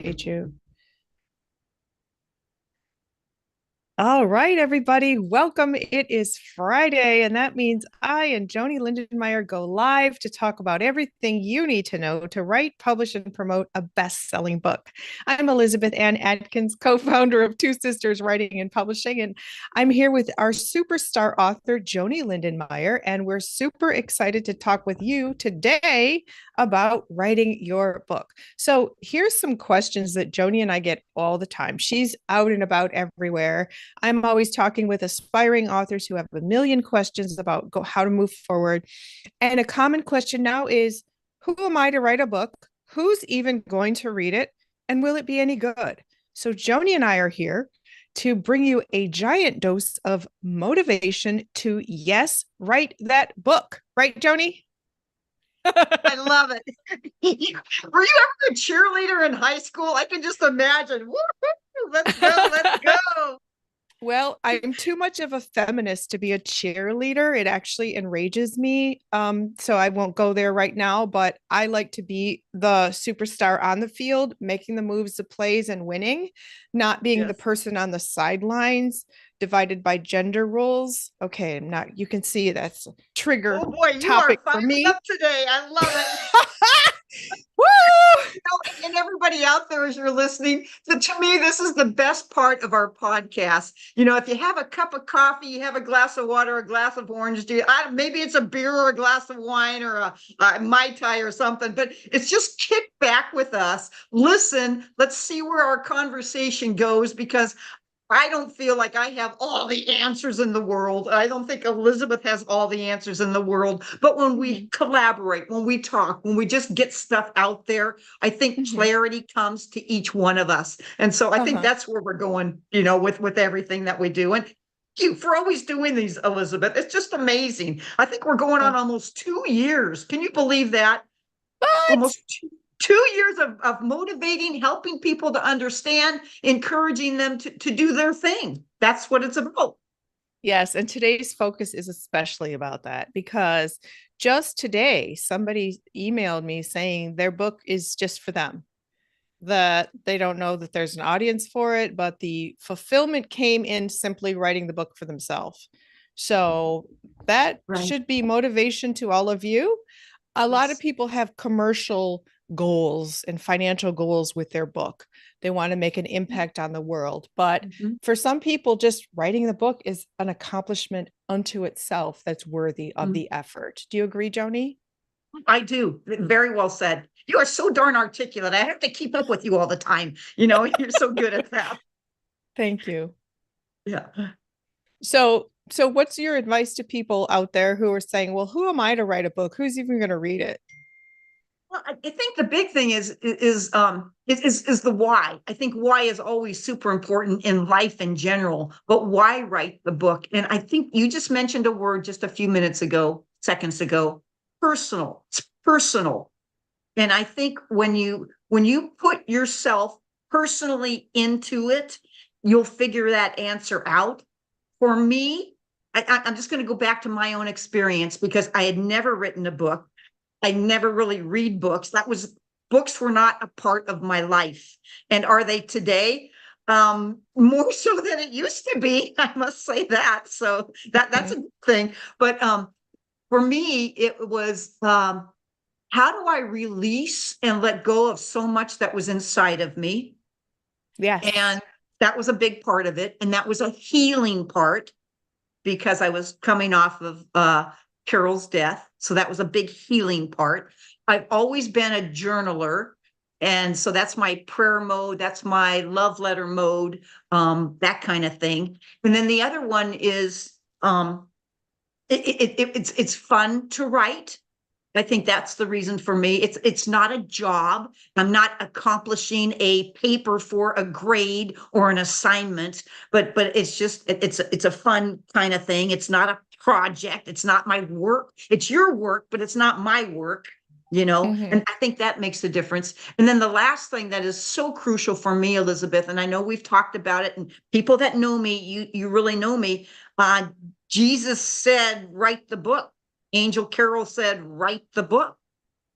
appreciate you. All right, everybody, welcome. It is Friday, and that means I and Joanie Lindenmeyer go live to talk about everything you need to know to write, publish, and promote a best-selling book. I'm Elizabeth Ann Atkins, co-founder of Two Sisters Writing and Publishing, and I'm here with our superstar author, Joanie Lindenmeyer, and we're super excited to talk with you today about writing your book. So here's some questions that Joanie and I get all the time. She's out and about everywhere. I'm always talking with aspiring authors who have a million questions about how to move forward. And a common question now is, who am I to write a book? Who's even going to read it? And will it be any good? So Joanie and I are here to bring you a giant dose of motivation to, yes, write that book. Right, Joanie? I love it. Were you ever a cheerleader in high school? I can just imagine. Woo-hoo, let's go, let's go. Well, I'm too much of a feminist to be a cheerleader. It actually enrages me. So I won't go there right now, but I like to be the superstar on the field, making the moves, the plays, and winning, not being the Yes. person on the sidelines divided by gender roles. Okay, I'm not, you can see that's a trigger Oh boy, you are topic for fired me. up today. I love it. Woo! And everybody out there, as you're listening, to me, this is the best part of our podcast. If you have a cup of coffee, you have a glass of water, a glass of orange juice, maybe it's a beer or a glass of wine or a Mai Tai or something, but it's just kick back with us. Listen, let's see where our conversation goes because I don't feel like I have all the answers in the world. I don't think Elizabeth has all the answers in the world. But when we collaborate, when we talk, when we just get stuff out there, I think Mm-hmm. clarity comes to each one of us. And so I think Uh-huh. that's where we're going, with everything that we do. And you for always doing these, Elizabeth. It's just amazing. I think we're going on Oh, almost 2 years. Can you believe that? what? Almost 2 years of motivating, helping people to understand, encouraging them to do their thing. That's what it's about. Yes, and today's focus is especially about that because just today somebody emailed me saying their book is just for them. That they don't know that there's an audience for it, but the fulfillment came in simply writing the book for themselves. So that Right. should be motivation to all of you. A lot of Yes. people have commercial goals and financial goals with their book. They want to make an impact on the world. But Mhm. for some people, just writing the book is an accomplishment unto itself that's worthy of Mhm. the effort. Do you agree, Joanie? I do. Very well said. You are so darn articulate. I have to keep up with you all the time. You're so good at that. Thank you. Yeah. So what's your advice to people out there who are saying, well, who am I to write a book? Who's even going to read it? Well, I think the big thing is the why. I think why is always super important in life in general, but why write the book? And I think you just mentioned a word just a few seconds ago, personal. It's personal. And I think when you put yourself personally into it, you'll figure that answer out. For me, I'm just going to go back to my own experience because I had never written a book. I never really read books. Books were not a part of my life. And are they today? More so than it used to be, I must say that. So that's a Mhm. good thing. But for me, it was how do I release and let go of so much that was inside of me? Yes. And that was a big part of it. And that was a healing part because I was coming off of Carol's death. So that was a big healing part. I've always been a journaler. And so that's my prayer mode. That's my love letter mode, that kind of thing. And then the other one is it's fun to write. I think that's the reason for me. It's not a job. I'm not accomplishing a paper for a grade or an assignment, but it's a fun kind of thing. It's not a project. It's not my work. It's your work, but it's not my work. Hmm. And I think that makes a difference. And then the last thing that is so crucial for me, Elizabeth, and I know we've talked about it, and people that know me, you really know me. Uh, Jesus said, write the book. Angel Carol said, write the book.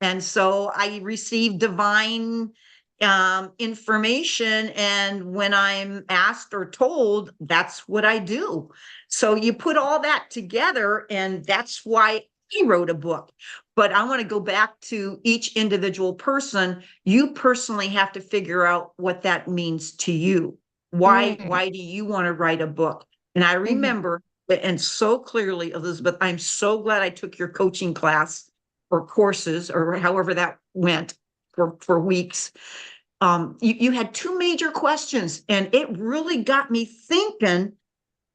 And so I received divine information, and when I'm asked or told, that's what I do. So you put all that together, and that's why I wrote a book. But I want to go back to each individual person. You personally have to figure out what that means to you. Mm, Why do you want to write a book? And I mhm, remember, and so clearly, Elizabeth, I'm so glad I took your coaching class or courses or however that went for weeks. You had two major questions, and it really got me thinking,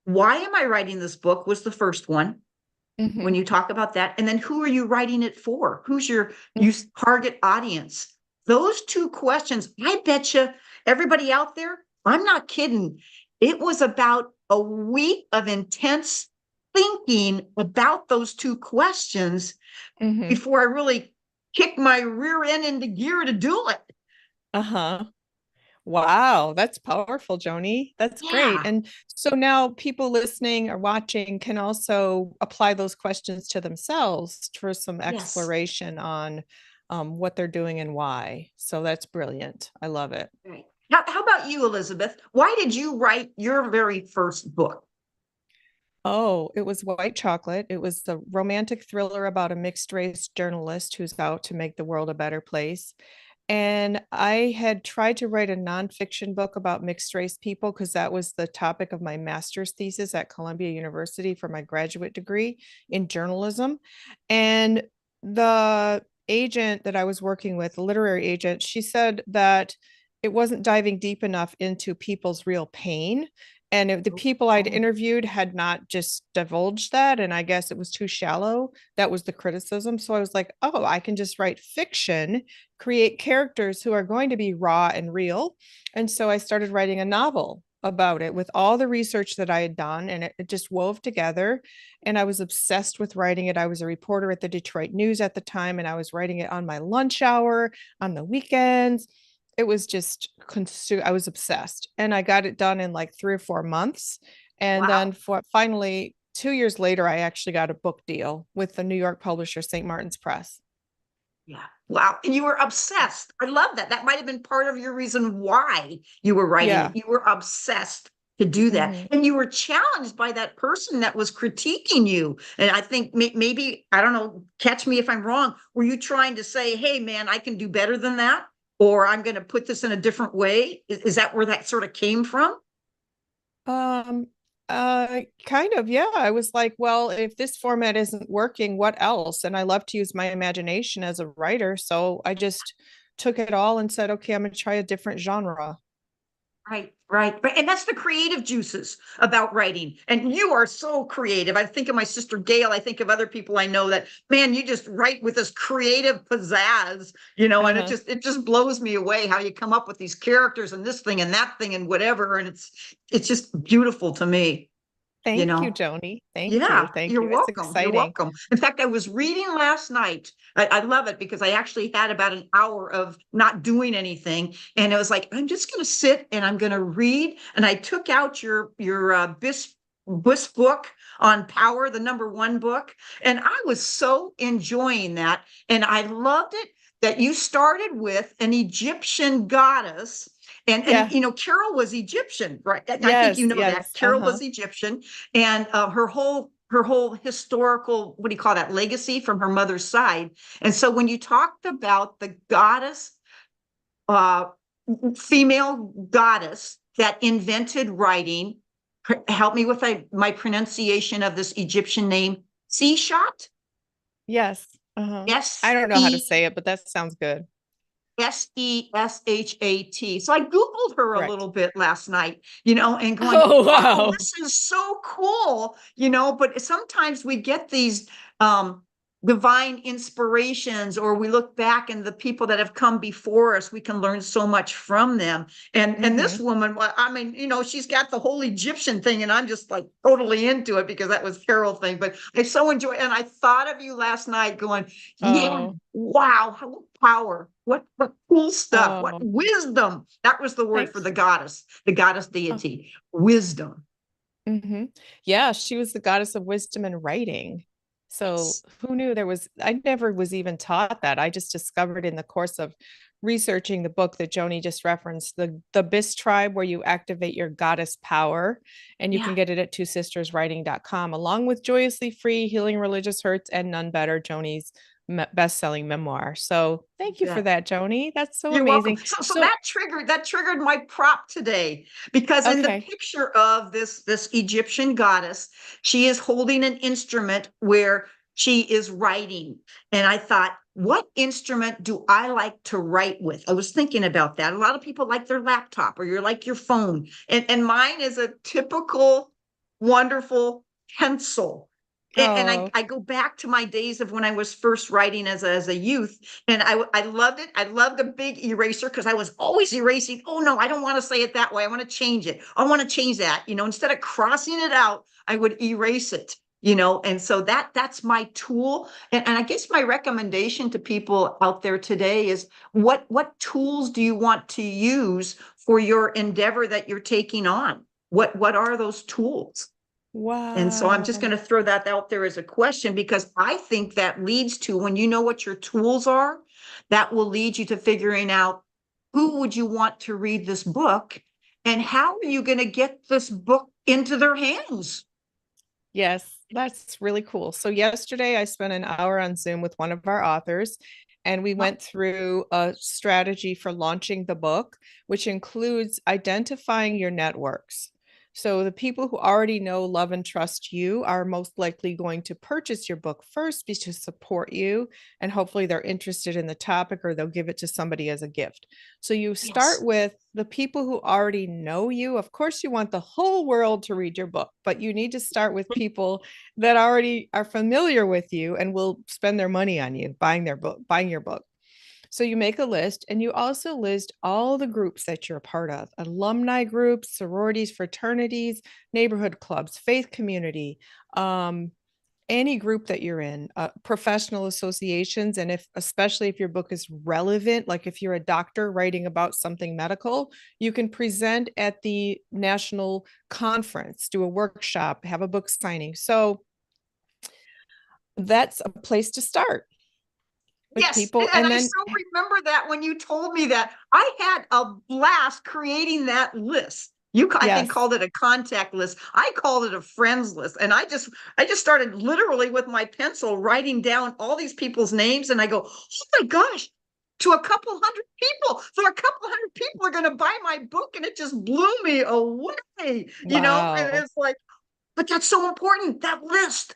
why am I writing this book was the first one when mhm, you talk about that. And then who are you writing it for? Who's your mhm, target audience? Those two questions, I bet you everybody out there, I'm not kidding. It was about a week of intense thinking about those two questions mhm. before I really kicked my rear end into gear to do it. Uh-huh. Wow, that's powerful, Joni. That's great. Yeah. And so now people listening or watching can also apply those questions to themselves for some Yes. exploration on what they're doing and why. So that's brilliant. I love it. Right. How about you, Elizabeth? Why did you write your very first book? Oh, it was White Chocolate. It was the romantic thriller about a mixed race journalist who's out to make the world a better place. And I had tried to write a nonfiction book about mixed race people because that was the topic of my master's thesis at Columbia University for my graduate degree in journalism. And the agent that I was working with, the literary agent, she said that it wasn't diving deep enough into people's real pain. And if the people I'd Oh, interviewed had not just divulged that, and I guess it was too shallow, that was the criticism. So I was like, oh, I can just write fiction, create characters who are going to be raw and real. And so I started writing a novel about it with all the research that I had done, and it just wove together. And I was obsessed with writing it. I was a reporter at the Detroit News at the time, and I was writing it on my lunch hour, on the weekends. It was just I was obsessed, and I got it done in like 3 or 4 months. And then wow. for finally 2 years later, I actually got a book deal with the New York publisher, St. Martin's Press. Yeah. Wow. And you were obsessed. I love that. That might have been part of your reason why you were writing Yeah. it. You were obsessed to do that. Mm-hmm. And you were challenged by that person that was critiquing you. And I think maybe, I don't know, catch me if I'm wrong. Were you trying to say, hey, man, I can do better than that? Or I'm going to put this in a different way? Is that where that sort of came from? Um, kind of, yeah. I was like, well, if this format isn't working, what else? And I love to use my imagination as a writer. So I just took it all and said, okay, I'm going to try a different genre. Right, right. But and that's the creative juices about writing. And you are so creative. I think of my sister Gail. I think of other people I know that, man, you just write with this creative pizzazz, and Uh-huh. it just blows me away how you come up with these characters and this thing and that thing and whatever. And it's just beautiful to me, you Thank you, know. Joni. Thank you. Yeah, Thank you're you. It's welcome. You're exciting. welcome. In fact, I was reading last night. I love it because I actually had about an hour of not doing anything, and it was like I'm just going to sit and I'm going to read. And I took out your Bliss book on power, the number one book, and I was so enjoying that. And I loved it that you started with an Egyptian goddess. And Yeah. Carol was Egyptian, right? I think Yes. you know that Yes. Carol Uh-huh. was Egyptian, and her whole historical, what do you call that, legacy from her mother's side. And so when you talked about the goddess, uh female goddess that invented writing, help me with my pronunciation of this Egyptian name, Seshat. Yes. Uh-huh. I S don't know how to E say it, but that sounds good. Seshat. So I Googled her a Correct. little bit last night, and going, Oh, wow, wow. this is so cool, but sometimes we get these divine inspirations, or we look back and the people that have come before us, we can learn so much from them. And this Hmm. woman, well, I mean, she's got the whole Egyptian thing, and I'm just like totally into it because that was Carol thing. But I so enjoy, and I thought of you last night going, yeah, Oh, wow, how power. What cool stuff. What oh, wisdom. That was the word for thanks. the goddess Oh, deity. Wisdom. yeah, she was the goddess of wisdom and writing. So Yes. who knew I never was even taught that. I just discovered in the course of researching the book that Joanie just referenced, the BIS tribe, where you activate your goddess power. And you can Yeah. get it at twosisterswriting.com, along with Joyously Free, Healing Religious Hurts, and Nun Better, Joanie's best-selling memoir. So thank you for Yeah. that, Joanie. That's so You're welcome. amazing. So So, that triggered my prop today because in the okay. picture of this Egyptian goddess, she is holding an instrument where she is writing. And I thought, what instrument do I like to write with? I was thinking about that. A lot of people like their laptop or you're like your phone. And mine is a typical, wonderful pencil. And Oh, I go back to my days of when I was first writing as a youth, and I loved it. I loved a big eraser because I was always erasing. Oh no, I don't want to say it that way. I want to change it. I want to change that. Instead of crossing it out, I would erase it. And so that's my tool. And I guess my recommendation to people out there today is what tools do you want to use for your endeavor that you're taking on? What are those tools? And so I'm just wow. going to throw that out there as a question because I think that leads to when you know what your tools are, that will lead you to figuring out who would you want to read this book and how are you going to get this book into their hands? Yes, that's really cool. So yesterday I spent an hour on Zoom with one of our authors, and we Well, went through a strategy for launching the book, which includes identifying your networks. So the people who already know, love, and trust you are most likely going to purchase your book first to support you, and hopefully they're interested in the topic or they'll give it to somebody as a gift. So you start yes. with the people who already know you. Of course, you want the whole world to read your book, but you need to start with people that already are familiar with you and will spend their money on you buying your book. So you make a list and you also list all the groups that you're a part of: alumni groups, sororities, fraternities, neighborhood clubs, faith community, um, any group that you're in, professional associations. And especially if your book is relevant, like if you're a doctor writing about something medical, you can present at the national conference, do a workshop, have a book signing. So that's a place to start with Yes, people. and And I then, so remember that when you told me that. I had a blast creating that list. I think, yes, called it a contact list. I called it a friends list. And I just started literally with my pencil writing down all these people's names. And I go, oh my gosh, to a couple hundred people. So a couple hundred people are going to buy my book. And it just blew me away, And wow. it's like, but that's so important. That list.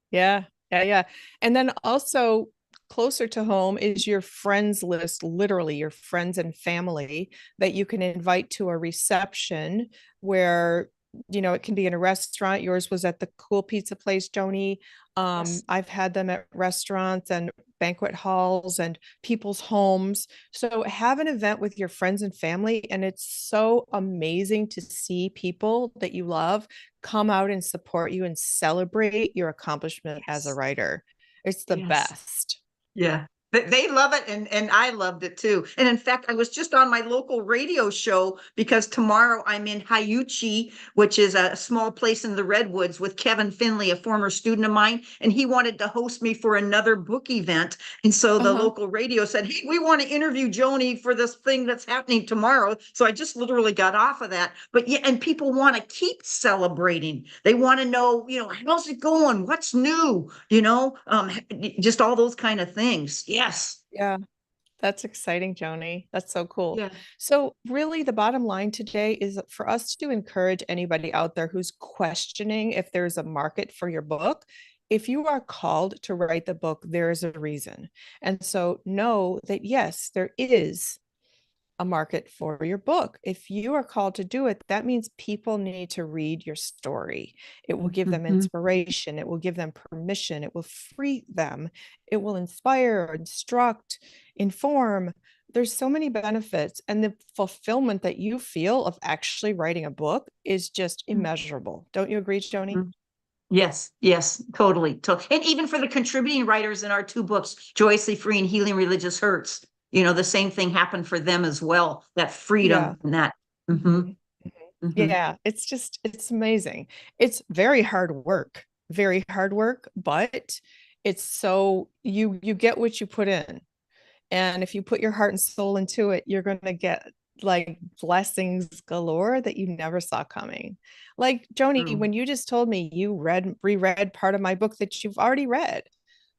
Yeah, yeah, yeah. And then also closer to home is your friends list, literally your friends and family that you can invite to a reception where, it can be in a restaurant. Yours was at the cool pizza place, Joni. Yes. I've had them at restaurants and banquet halls and people's homes. So have an event with your friends and family. And it's so amazing to see people that you love come out and support you and celebrate your accomplishment as a Yes. writer. It's the Yes. best. Yeah. They love it and I loved it too. And in fact, I was just on my local radio show because tomorrow I'm in Hayuchi, which is a small place in the Redwoods with Kevin Finley, a former student of mine, and he wanted to host me for another book event. And so the Uh-huh. local radio said, "Hey, we want to interview Joni for this thing that's happening tomorrow." So I just literally got off of that. But yeah, and people want to keep celebrating. They want to know, how's it going? What's new? Just all those kind of things. Yes. Yeah. That's exciting, Joni. That's so cool. Yeah. So, really, the bottom line today is for us to encourage anybody out there who's questioning if there's a market for your book. If you are called to write the book, there is a reason. And so, know that yes, there is a market for your book. If you are called to do it, that means people need to read your story. It will give them Mhm. inspiration, it will give them permission, it will free them, it will inspire, instruct, inform. There's so many benefits, and the fulfillment that you feel of actually writing a book is just immeasurable. Don't you agree, Joni? Mhm. Yes, yes, totally. And even for the contributing writers in our two books, Joyously Free and Healing Religious Hurts, the same thing happened for them as well. That freedom Yeah. and that. Hmm. Mhm. Mhm. Hmm. Yeah, it's amazing. It's very hard work, but it's so you get what you put in. And if you put your heart and soul into it, you're going to get like blessings galore that you never saw coming. Like Joni, True. when you just told me you reread part of my book that you've already read,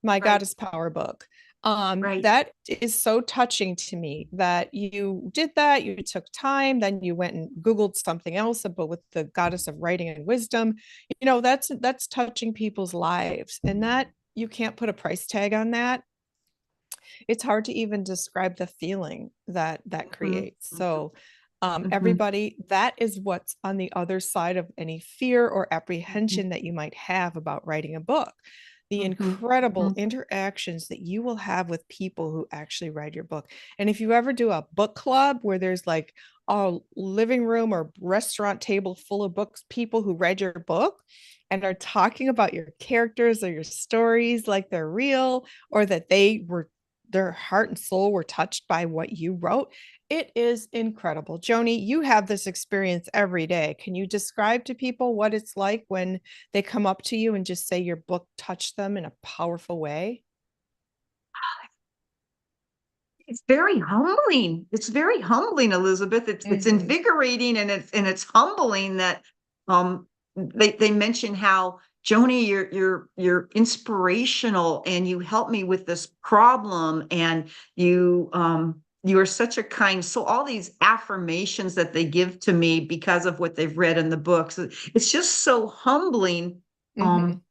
my Right, Goddess Power book. right. That is so touching to me that you did that. You took time, then you went and Googled something else about with the goddess of writing and wisdom. That's touching people's lives. And that you can't put a price tag on that. It's hard to even describe the feeling that that Hmm. creates. So, Hmm. everybody, that is what's on the other side of any fear or Hmm. apprehension that you might have about writing a book. The Hmm. incredible Hmm. interactions that you will have with people who actually read your book. And if you ever do a book club where there's like a living room or restaurant table full of books, people who read your book and are talking about your characters or your stories like they're real, or that their heart and soul were touched by what you wrote. It is incredible. Joanie, you have this experience every day. Can you describe to people what it's like when they come up to you and just say your book touched them in a powerful way? It's very humbling. It's very humbling, Elizabeth. It's Mm-hmm. invigorating and it's humbling that they mention how Joni, you're inspirational and you help me with this problem and you are such a kind. So all these affirmations that they give to me because of what they've read in the books, it's just so humbling. Mm-hmm. Um,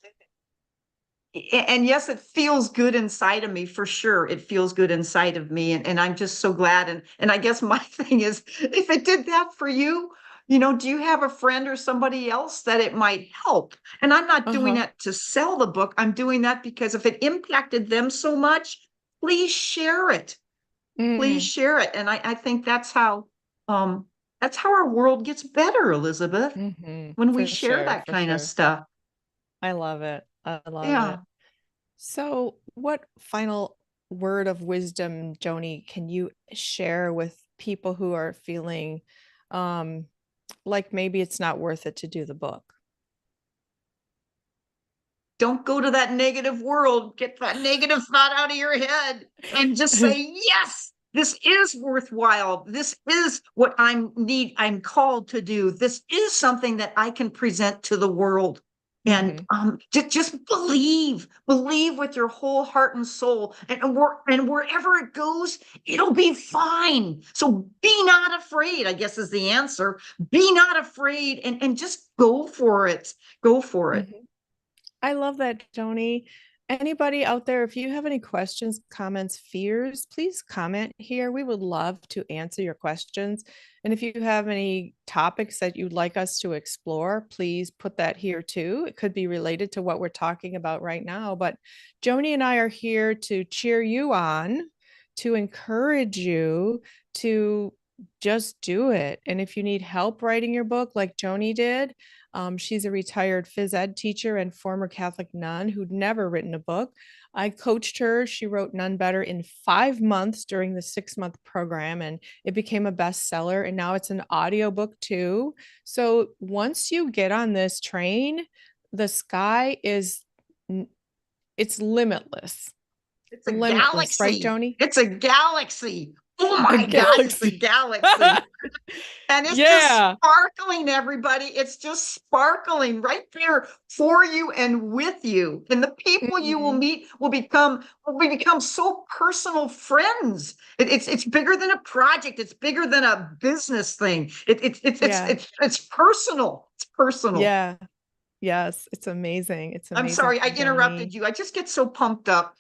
and yes, it feels good inside of me for sure. It feels good inside of me. And I'm just so glad. And I guess my thing is, if it did that for you, do you have a friend or somebody else that it might help? And I'm not doing Uh-huh. that to sell the book. I'm doing that because if it impacted them so much, please share it. Please Mm-hmm. share it. And I think um that's how our world gets better, Elizabeth, Mm-hmm. when we For share sure, that for kind of sure. stuff. I love it. I love Yeah. it. So, what final word of wisdom, Joni, can you share with people who are feeling um, like maybe it's not worth it to do the book? Don't go to that negative world. Get that negative thought out of your head and just say, yes, this is worthwhile. This is what I'm called to do. This is something that I can present to the world. And Hmm. just believe with your whole heart and soul. And wherever it goes, it'll be fine. So be not afraid, I guess is the answer. Be not afraid and just go for it. Go for it. Hmm. I love that, Joni. Anybody out there, if you have any questions, comments, fears, please comment here. We would love to answer your questions. And if you have any topics that you'd like us to explore, please put that here too. It could be related to what we're talking about right now. But Joni and I are here to cheer you on, to encourage you to just do it. And if you need help writing your book, like Joni did, she's a retired phys ed teacher and former Catholic nun who'd never written a book. I coached her. She wrote Nun Better in 5 months during the 6 month program, and it became a bestseller. And now it's an audiobook too. So once you get on this train, the sky is it's limitless. It's a Limitless, right, galaxy. Joni? It's a galaxy. Oh A my God, it's a galaxy. galaxy. And it's just Yeah. sparkling, everybody. It's just sparkling right there for you and with you. And the people you will Mhm. meet will become so personal friends. It's bigger than a project. It's bigger than a business thing. Yeah. It's personal. It's personal. Yeah. Yes. It's amazing. It's I'm amazing, sorry, I Joni. interrupted you. I just get so pumped up.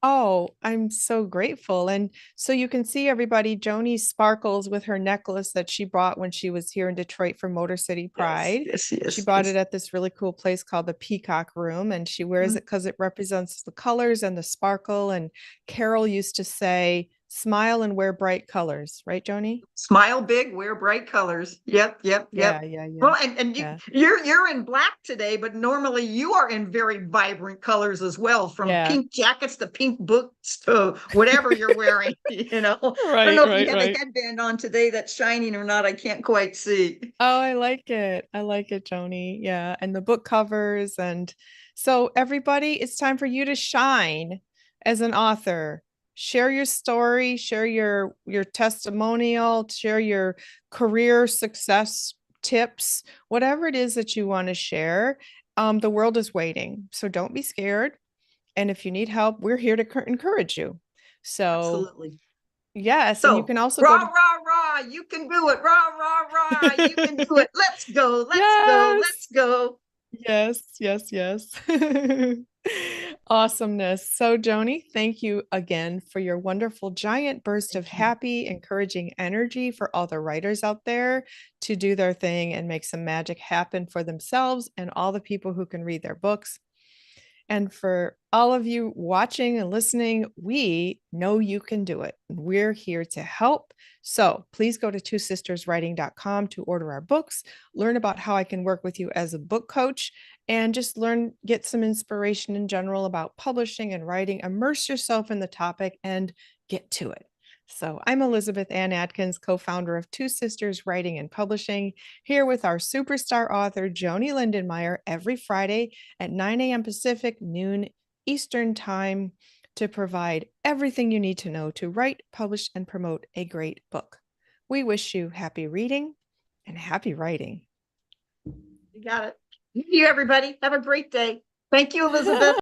Oh, I'm so grateful. And so you can see everybody, Joni sparkles with her necklace that she bought when she was here in Detroit for Motor City Yes, Pride. yes, She yes, bought yes. it at this really cool place called the Peacock Room, and she wears it because it represents the colors and the sparkle. And Carol used to say, smile and wear bright colors, right, Joni? Smile big, wear bright colors. Yep, yep, yep. Yeah, yeah, yeah, Well, and yeah, you're in black today, but normally you are in very vibrant colors as well, from yeah. pink jackets to pink boots to whatever you're wearing. I don't Right, know if you right, have a right. headband on today that's shining or not. I can't quite see. Oh, I like it. I like it, Joni. Yeah. And the book covers. And so, everybody, it's time for you to shine as an author. share your story, share your testimonial, share your career success tips, whatever it is that you want to share. The world is waiting, so don't be scared. And if you need help, we're here to encourage you. So Absolutely. yes, and you So can also rah, go to rah, rah, you can do it. Rah, rah, rah, you can do it. Let's go, let's go, yes. let's go. Yes, yes, yes. Awesomeness. So, Joni, thank you again for your wonderful giant burst of Thank you. happy, encouraging energy for all the writers out there to do their thing and make some magic happen for themselves and all the people who can read their books. And for all of you watching and listening, we know you can do it. We're here to help. So please go to twosisterswriting.com to order our books, learn about how I can work with you as a book coach, and just get some inspiration in general about publishing and writing. Immerse yourself in the topic and get to it. So I'm Elizabeth Ann Atkins, co-founder of Two Sisters Writing and Publishing, here with our superstar author, Joanie Lindenmeyer, every Friday at 9 a.m. Pacific, noon Eastern Time, to provide everything you need to know to write, publish, and promote a great book. We wish you happy reading and happy writing. You got it. Thank you, everybody. Have a great day. Thank you, Elizabeth.